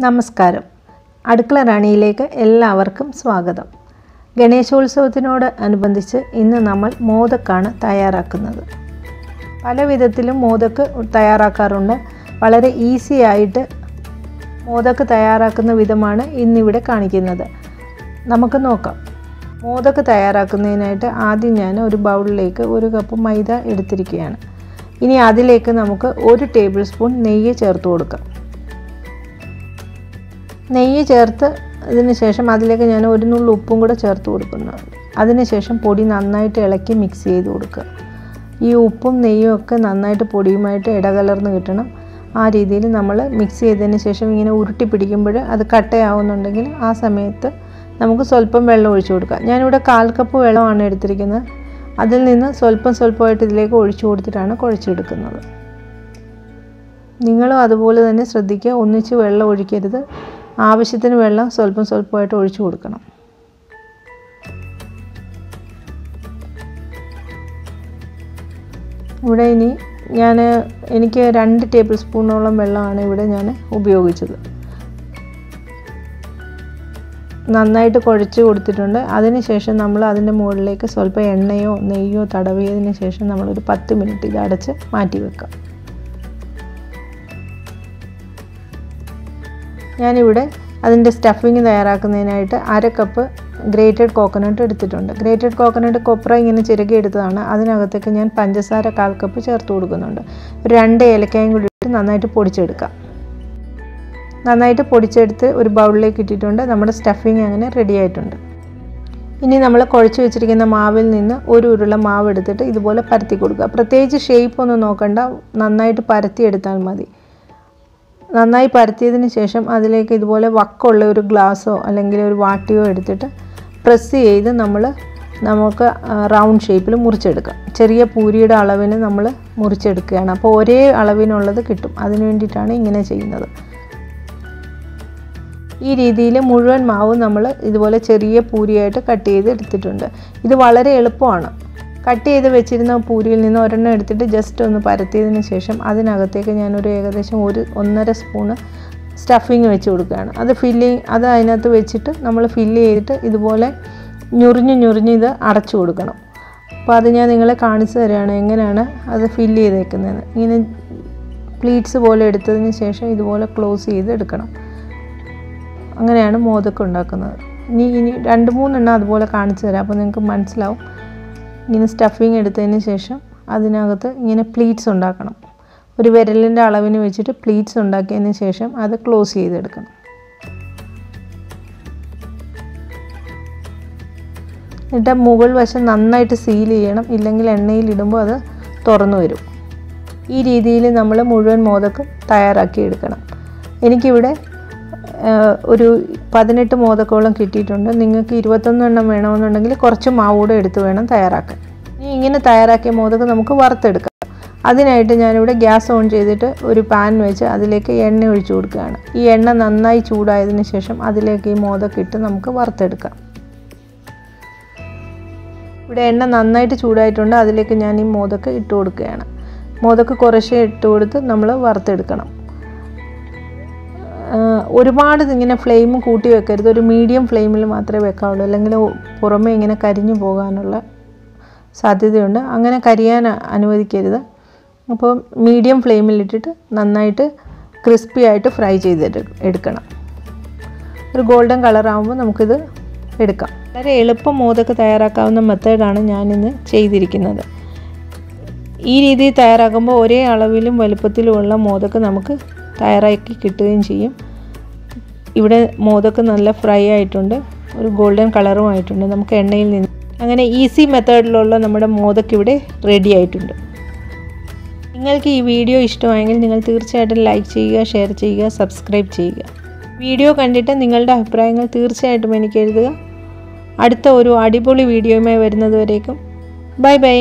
നമസ്കാരം. അടുക്കള റാണിയിലേക്ക് എല്ലാവർക്കും സ്വാഗതം. ഗണേശോത്സവത്തിനോട് അനുബന്ധിച്ച് ഇന്ന് നമ്മൾ മോദക്കാണ് തയ്യാറാക്കുന്നത്. പല വിധത്തിലും മോദക്ക് തയ്യാറാക്കാറുണ്ട്. വളരെ ഈസി ആയിട്ട് മോദക്ക് തയ്യാറാക്കുന്ന വിധമാണ് ഇന്നിവിടെ കാണിക്കുന്നത്. നമുക്ക് നോക്കാം. മോദക്ക് തയ്യാറാക്കുന്നതിനായിട്ട് ആദ്യം ഞാൻ ഒരു ബൗളിലേക്ക് 1 കപ്പ് മൈദ എടുത്തിരിക്കുകയാണ്. ഇനി അതിലേക്ക് നമുക്ക് 1 ടേബിൾ സ്പൂൺ നെയ്യ് ചേർത്ത് കൊടുക്കാം. നെയ്യ് ചേർത്ത് അതിന് ശേഷം അതിലേക്ക് ഞാൻ 1 നുള്ളു ഉപ്പും കൂടെ ചേർത്ത് കൊടുക്കുന്നുണ്ട്. അതിനുശേഷം പൊടി നന്നായിട്ട് ഇളക്കി മിക്സ് ചെയ്ത് കൊടുക്കുക. ഈ ഉപ്പും നെയ്യും ഒക്കെ നന്നായിട്ട് പൊടിയുമായിട്ട് ഇടകലർന്ന് കിട്ടണം. ആ രീതിയിൽ നമ്മൾ മിക്സ് ചെയ്തതിന് ശേഷം ഇങ്ങനെ ഉരുട്ടി പിടിക്കുമ്പോൾ അത് കട്ടയാവുന്നുണ്ടെങ്കിൽ ആ സമയത്ത് നമുക്ക് സ്വല്പം വെള്ളം ഒഴിച്ചു കൊടുക്കാം. ഞാനിവിടെ 1/4 കപ്പ് വെള്ളമാണ് എടുത്തിരിക്കുന്നത്. അതിൽ നിന്ന് സ്വല്പമായിട്ട് ഇതിലേക്ക് ഒഴിച്ചു കൊടുത്തിട്ടാണ് കുഴച്ചെടുക്കുന്നത്. നിങ്ങളും അതുപോലെ തന്നെ ശ്രദ്ധിക്കുക. ഒന്നിച്ച് വെള്ളം ഒഴിക്കരുത്. ആവശ്യത്തിന് വെള്ളം സ്വല്പമായിട്ട് ഒഴിച്ചു കൊടുക്കണം. ഇവിടെ ഇനി എനിക്ക് 2 ടേബിൾ സ്പൂണോളം വെള്ളമാണ് ഇവിടെ ഞാൻ ഉപയോഗിച്ചത്. നന്നായിട്ട് കുഴച്ച് കൊടുത്തിട്ടുണ്ട്. അതിനുശേഷം നമ്മൾ അതിൻ്റെ മുകളിലേക്ക് സ്വല്പം എണ്ണയോ നെയ്യോ തടവിയതിന് ശേഷം നമ്മളൊരു 10 മിനിറ്റ് ഇത് അടച്ച് മാറ്റി വെക്കാം. ഞാനിവിടെ അതിൻ്റെ സ്റ്റഫിങ് തയ്യാറാക്കുന്നതിനായിട്ട് 1/2 കപ്പ് ഗ്രേറ്റഡ് കോക്കനട്ട് എടുത്തിട്ടുണ്ട്. ഗ്രേറ്റഡ് കോക്കനട്ട് കൊപ്ര ഇങ്ങനെ ചിരകി എടുത്തതാണ്. അതിനകത്തേക്ക് ഞാൻ പഞ്ചസാര 1/4 കപ്പ് ചേർത്ത് കൊടുക്കുന്നുണ്ട്. 2 ഏലക്കായും കൂടി ഇട്ട് നന്നായിട്ട് പൊടിച്ചെടുക്കാം. നന്നായിട്ട് പൊടിച്ചെടുത്ത് ഒരു ബൗളിലേക്ക് ഇട്ടിട്ടുണ്ട്. നമ്മുടെ സ്റ്റഫിങ് അങ്ങനെ റെഡി ആയിട്ടുണ്ട്. ഇനി നമ്മൾ കുഴച്ച് വെച്ചിരിക്കുന്ന മാവിൽ നിന്ന് 1 ഉരുള മാവ് എടുത്തിട്ട് ഇതുപോലെ പരത്തി കൊടുക്കുക. പ്രത്യേകിച്ച് ഷേപ്പ് ഒന്നും നോക്കണ്ട, നന്നായിട്ട് പരത്തിയെടുത്താൽ മതി. നന്നായി പരത്തിയതിന് ശേഷം അതിലേക്ക് ഇതുപോലെ വക്കുള്ള ഒരു ഗ്ലാസ്സോ അല്ലെങ്കിൽ ഒരു വാട്ടിയോ എടുത്തിട്ട് പ്രസ് ചെയ്ത് നമുക്ക് റൗണ്ട് ഷേപ്പിൽ മുറിച്ചെടുക്കാം. ചെറിയ പൂരിയുടെ അളവിന് നമ്മൾ മുറിച്ചെടുക്കുകയാണ്. അപ്പോൾ ഒരേ അളവിനുള്ളത് കിട്ടും. അതിന് വേണ്ടിയിട്ടാണ് ഇങ്ങനെ ചെയ്യുന്നത്. ഈ രീതിയിൽ മുഴുവൻ മാവും നമ്മൾ ഇതുപോലെ ചെറിയ പൂരിയായിട്ട് കട്ട് ചെയ്ത് എടുത്തിട്ടുണ്ട്. ഇത് വളരെ എളുപ്പമാണ്. കട്ട് ചെയ്ത് വെച്ചിരുന്ന പൂരിയിൽ നിന്ന് ഒരെണ്ണം എടുത്തിട്ട് ജസ്റ്റ് ഒന്ന് പരത്തിയതിന് ശേഷം അതിനകത്തേക്ക് ഞാനൊരു ഏകദേശം 1.5 സ്പൂണ് സ്റ്റഫിങ് വെച്ച് കൊടുക്കുകയാണ്. അത് അതിനകത്ത് വെച്ചിട്ട് നമ്മൾ ഫില്ല് ചെയ്തിട്ട് ഇതുപോലെ ഞുറിഞ്ഞ് ഇത് അടച്ചു കൊടുക്കണം. അപ്പോൾ അത് ഞാൻ നിങ്ങളെ കാണിച്ചു തരികയാണ് എങ്ങനെയാണ് അത് ഫില്ല് ചെയ്തേക്കുന്നതെന്ന്. ഇങ്ങനെ പ്ലീറ്റ്സ് പോലെ എടുത്തതിന് ശേഷം ഇതുപോലെ ക്ലോസ് ചെയ്ത് എടുക്കണം. അങ്ങനെയാണ് മോദക്ക് ഉണ്ടാക്കുന്നത്. ഇനി 2-3 എണ്ണം അതുപോലെ കാണിച്ചു തരാം. അപ്പോൾ നിങ്ങൾക്ക് മനസ്സിലാവും. ഇങ്ങനെ സ്റ്റഫിങ് എടുത്തതിന് ശേഷം അതിനകത്ത് ഇങ്ങനെ പ്ലീറ്റ്സ് ഉണ്ടാക്കണം. ഒരു വിരലിൻ്റെ അളവിന് വെച്ചിട്ട് പ്ലീറ്റ്സ് ഉണ്ടാക്കിയതിന് ശേഷം അത് ക്ലോസ് ചെയ്തെടുക്കണം. എന്നിട്ട് മുകൾ വശം നന്നായിട്ട് സീൽ ചെയ്യണം. ഇല്ലെങ്കിൽ എണ്ണയിൽ ഇടുമ്പോൾ അത് തുറന്നു വരും. ഈ രീതിയിൽ നമ്മൾ മുഴുവൻ മോദക്കും തയ്യാറാക്കി എടുക്കണം. എനിക്കിവിടെ ഒരു 18 മോദക്കോളം കിട്ടിയിട്ടുണ്ട്. നിങ്ങൾക്ക് 21 എണ്ണം വേണമെന്നുണ്ടെങ്കിൽ കുറച്ച് മാവ് കൂടെ എടുത്ത് വേണം തയ്യാറാക്കാൻ. ഇനി ഇങ്ങനെ തയ്യാറാക്കിയ മോദക്ക് നമുക്ക് വറുത്തെടുക്കാം. അതിനായിട്ട് ഞാനിവിടെ ഗ്യാസ് ഓൺ ചെയ്തിട്ട് ഒരു പാൻ വെച്ച് അതിലേക്ക് എണ്ണ ഒഴിച്ചു കൊടുക്കുകയാണ്. ഈ എണ്ണ നന്നായി ചൂടായതിന് ശേഷം അതിലേക്ക് ഈ മോദക്ക് ഇട്ട് നമുക്ക് വറുത്തെടുക്കാം. ഇവിടെ എണ്ണ നന്നായിട്ട് ചൂടായിട്ടുണ്ട്. അതിലേക്ക് ഞാൻ ഈ മോദക്ക് ഇട്ട് കൊടുക്കുകയാണ്. മോദക്ക് കുറേശ്ശെ ഇട്ട് കൊടുത്ത് നമ്മൾ വറുത്തെടുക്കണം. ഒരുപാട് ഇങ്ങനെ ഫ്ലെയിം കൂട്ടി വെക്കരുത്. ഒരു മീഡിയം ഫ്ലെയിമിൽ മാത്രമേ വെക്കാവുള്ളൂ. അല്ലെങ്കിൽ പുറമേ ഇങ്ങനെ കരിഞ്ഞു പോകാനുള്ള സാധ്യതയുണ്ട്. അങ്ങനെ കരിയാൻ അനുവദിക്കരുത്. അപ്പോൾ മീഡിയം ഫ്ലെയിമിലിട്ടിട്ട് നന്നായിട്ട് ക്രിസ്പി ആയിട്ട് ഫ്രൈ എടുക്കണം. ഒരു ഗോൾഡൻ കളറാകുമ്പോൾ നമുക്കിത് എടുക്കാം. വളരെ എളുപ്പം മോദക്ക് തയ്യാറാക്കാവുന്ന മെത്തേഡാണ് ഞാനിന്ന് ചെയ്തിരിക്കുന്നത്. ഈ രീതിയിൽ തയ്യാറാക്കുമ്പോൾ ഒരേ അളവിലും വലുപ്പത്തിലുമുള്ള മോദക്ക് നമുക്ക് തയ്യാറാക്കി കിട്ടുകയും ചെയ്യും. ഇവിടെ മോദക്ക് നല്ല ഫ്രൈ ആയിട്ടുണ്ട്. ഒരു ഗോൾഡൻ കളറും ആയിട്ടുണ്ട്. നമുക്ക് എണ്ണയിൽ നിന്ന് അങ്ങനെ ഈസി മെത്തേഡിലുള്ള നമ്മുടെ മോദക്ക് ഇവിടെ റെഡി ആയിട്ടുണ്ട്. നിങ്ങൾക്ക് ഈ വീഡിയോ ഇഷ്ടമായെങ്കിൽ നിങ്ങൾ തീർച്ചയായിട്ടും ലൈക്ക് ചെയ്യുക, ഷെയർ ചെയ്യുക, സബ്സ്ക്രൈബ് ചെയ്യുക. വീഡിയോ കണ്ടിട്ട് നിങ്ങളുടെ അഭിപ്രായങ്ങൾ തീർച്ചയായിട്ടും എനിക്ക് എഴുതുക. അടുത്ത ഒരു അടിപൊളി വീഡിയോയുമായി വരുന്നത് വരേക്കും ബൈ.